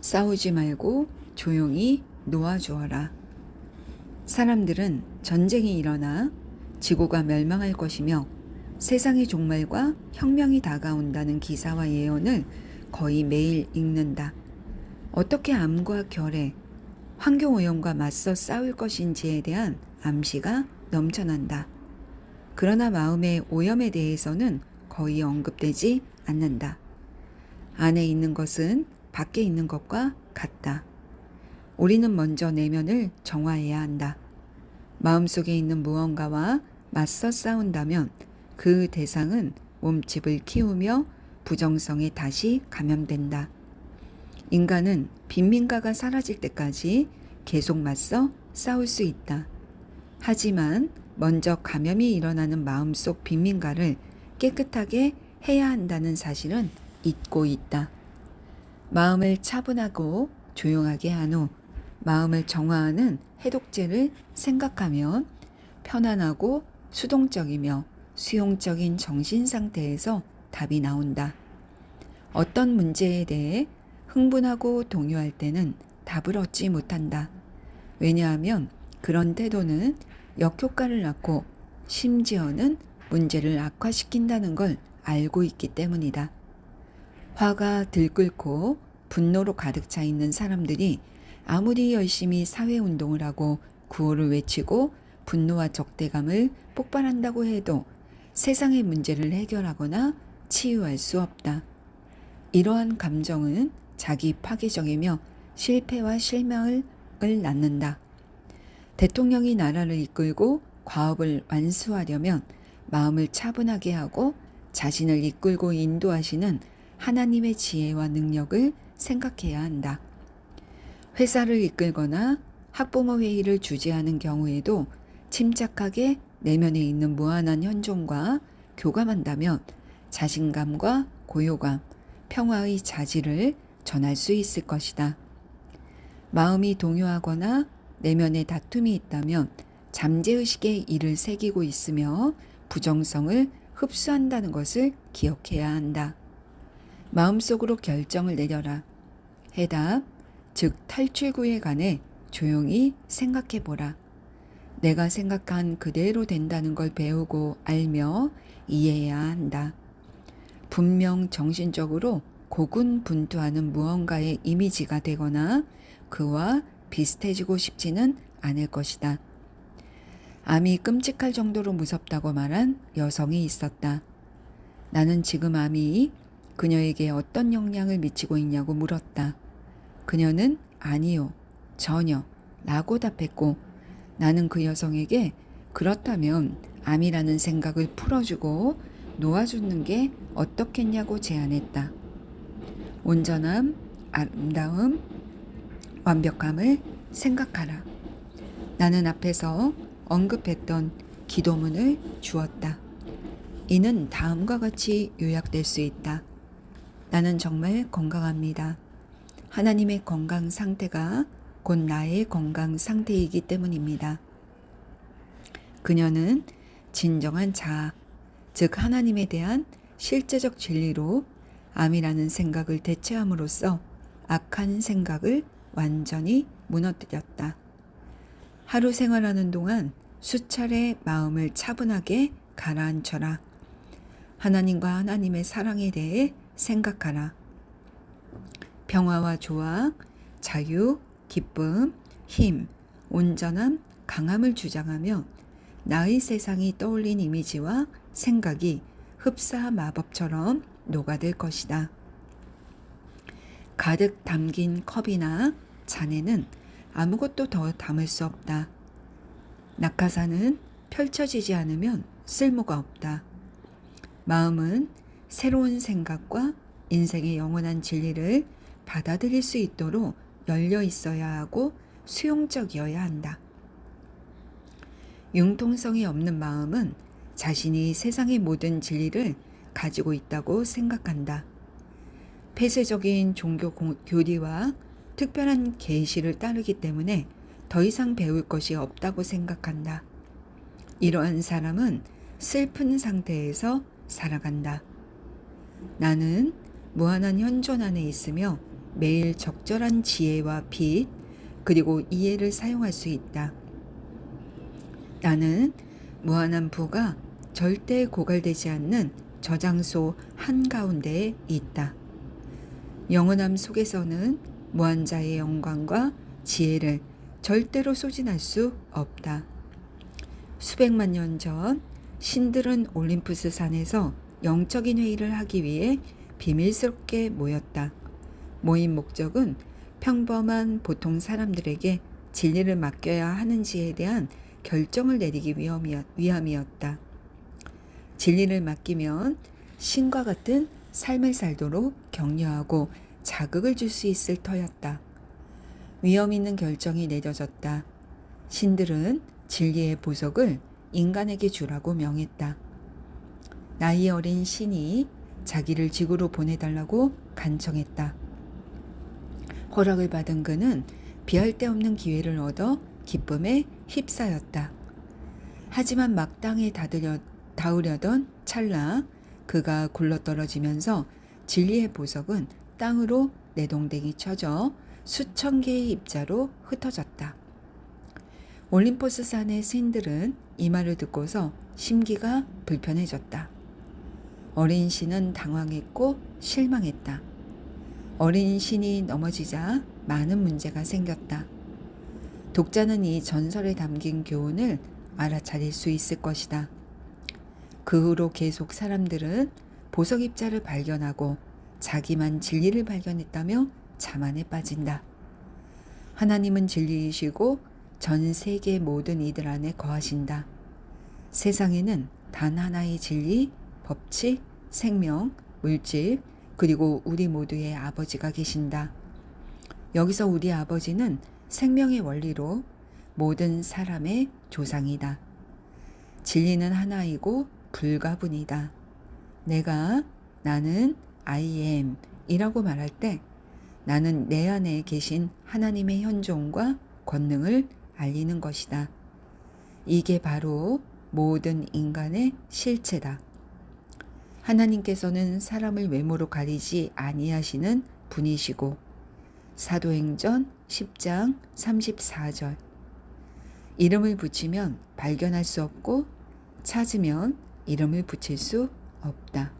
싸우지 말고 조용히 놓아주어라. 사람들은 전쟁이 일어나 지구가 멸망할 것이며 세상의 종말과 혁명이 다가온다는 기사와 예언을 거의 매일 읽는다. 어떻게 암과 결핵, 환경오염과 맞서 싸울 것인지에 대한 암시가 넘쳐난다. 그러나 마음의 오염에 대해서는 거의 언급되지 않는다. 안에 있는 것은 밖에 있는 것과 같다. 우리는 먼저 내면을 정화해야 한다. 마음속에 있는 무언가와 맞서 싸운다면 그 대상은 몸집을 키우며 부정성에 다시 감염된다. 인간은 빈민가가 사라질 때까지 계속 맞서 싸울 수 있다. 하지만 먼저 감염이 일어나는 마음속 빈민가를 깨끗하게 해야 한다는 사실은 잊고 있다. 마음을 차분하고 조용하게 한 후 마음을 정화하는 해독제를 생각하면 편안하고 수동적이며 수용적인 정신 상태에서 답이 나온다. 어떤 문제에 대해 흥분하고 동요할 때는 답을 얻지 못한다. 왜냐하면 그런 태도는 역효과를 낳고 심지어는 문제를 악화시킨다는 걸 알고 있기 때문이다. 화가 들끓고 분노로 가득 차 있는 사람들이 아무리 열심히 사회운동을 하고 구호를 외치고 분노와 적대감을 폭발한다고 해도 세상의 문제를 해결하거나 치유할 수 없다. 이러한 감정은 자기 파괴적이며 실패와 실망을 낳는다. 대통령이 나라를 이끌고 과업을 완수하려면 마음을 차분하게 하고 자신을 이끌고 인도하시는 하나님의 지혜와 능력을 생각해야 한다. 회사를 이끌거나 학부모 회의를 주재하는 경우에도 침착하게 내면에 있는 무한한 현존과 교감한다면 자신감과 고요감, 평화의 자질을 전할 수 있을 것이다. 마음이 동요하거나 내면에 다툼이 있다면 잠재의식에 이를 새기고 있으며 부정성을 흡수한다는 것을 기억해야 한다. 마음속으로 결정을 내려라. 해답, 즉 탈출구에 관해 조용히 생각해 보라. 내가 생각한 그대로 된다는 걸 배우고 알며 이해해야 한다. 분명 정신적으로 고군분투하는 무언가의 이미지가 되거나 그와 비슷해지고 싶지는 않을 것이다. 암이 끔찍할 정도로 무섭다고 말한 여성이 있었다. 나는 지금 암이 그녀에게 어떤 영향을 미치고 있냐고 물었다. 그녀는 아니요, 전혀 라고 답했고 나는 그 여성에게 그렇다면 암이라는 생각을 풀어주고 놓아주는 게 어떻겠냐고 제안했다. 온전함, 아름다움, 완벽함을 생각하라. 나는 앞에서 언급했던 기도문을 주었다. 이는 다음과 같이 요약될 수 있다. 나는 정말 건강합니다. 하나님의 건강 상태가 곧 나의 건강 상태이기 때문입니다. 그녀는 진정한 자아, 즉 하나님에 대한 실제적 진리로 암이라는 생각을 대체함으로써 악한 생각을 완전히 무너뜨렸다. 하루 생활하는 동안 수차례 마음을 차분하게 가라앉혀라. 하나님과 하나님의 사랑에 대해 생각하라. 평화와 조화, 자유, 기쁨, 힘, 온전함, 강함을 주장하며 나의 세상이 떠올린 이미지와 생각이 흡사 마법처럼 녹아들 것이다. 가득 담긴 컵이나 잔에는 아무것도 더 담을 수 없다. 낙하산은 펼쳐지지 않으면 쓸모가 없다. 마음은 새로운 생각과 인생의 영원한 진리를 받아들일 수 있도록 열려 있어야 하고 수용적이어야 한다. 융통성이 없는 마음은 자신이 세상의 모든 진리를 가지고 있다고 생각한다. 폐쇄적인 종교 교리와 특별한 계시를 따르기 때문에 더 이상 배울 것이 없다고 생각한다. 이러한 사람은 슬픈 상태에서 살아간다. 나는 무한한 현존 안에 있으며 매일 적절한 지혜와 빛, 그리고 이해를 사용할 수 있다. 나는 무한한 부가 절대 고갈되지 않는 저장소 한가운데에 있다. 영원함 속에서는 무한자의 영광과 지혜를 절대로 소진할 수 없다. 수백만 년 전 신들은 올림푸스 산에서 영적인 회의를 하기 위해 비밀스럽게 모였다. 모임 목적은 평범한 보통 사람들에게 진리를 맡겨야 하는지에 대한 결정을 내리기 위함이었다. 진리를 맡기면 신과 같은 삶을 살도록 격려하고 자극을 줄 수 있을 터였다. 위험 있는 결정이 내려졌다. 신들은 진리의 보석을 인간에게 주라고 명했다. 나이 어린 신이 자기를 지구로 보내달라고 간청했다. 허락을 받은 그는 비할 데 없는 기회를 얻어 기쁨에 휩싸였다. 하지만 막당에 닿으려던 찰나 그가 굴러떨어지면서 진리의 보석은 땅으로 내동댕이 쳐져 수천 개의 입자로 흩어졌다. 올림포스 산의 신들은 이 말을 듣고서 심기가 불편해졌다. 어린 신은 당황했고 실망했다. 어린 신이 넘어지자 많은 문제가 생겼다. 독자는 이 전설에 담긴 교훈을 알아차릴 수 있을 것이다. 그 후로 계속 사람들은 보석 입자를 발견하고 자기만 진리를 발견했다며 자만에 빠진다. 하나님은 진리이시고 전 세계 모든 이들 안에 거하신다. 세상에는 단 하나의 진리, 법칙, 생명, 물질, 그리고 우리 모두의 아버지가 계신다. 여기서 우리 아버지는 생명의 원리로 모든 사람의 조상이다. 진리는 하나이고 불가분이다. 나는 I am 이라고 말할 때 나는 내 안에 계신 하나님의 현존과 권능을 알리는 것이다. 이게 바로 모든 인간의 실체다. 하나님께서는 사람을 외모로 가리지 아니하시는 분이시고 사도행전 10장 34절 이름을 붙이면 발견할 수 없고 찾으면 이름을 붙일 수 없다.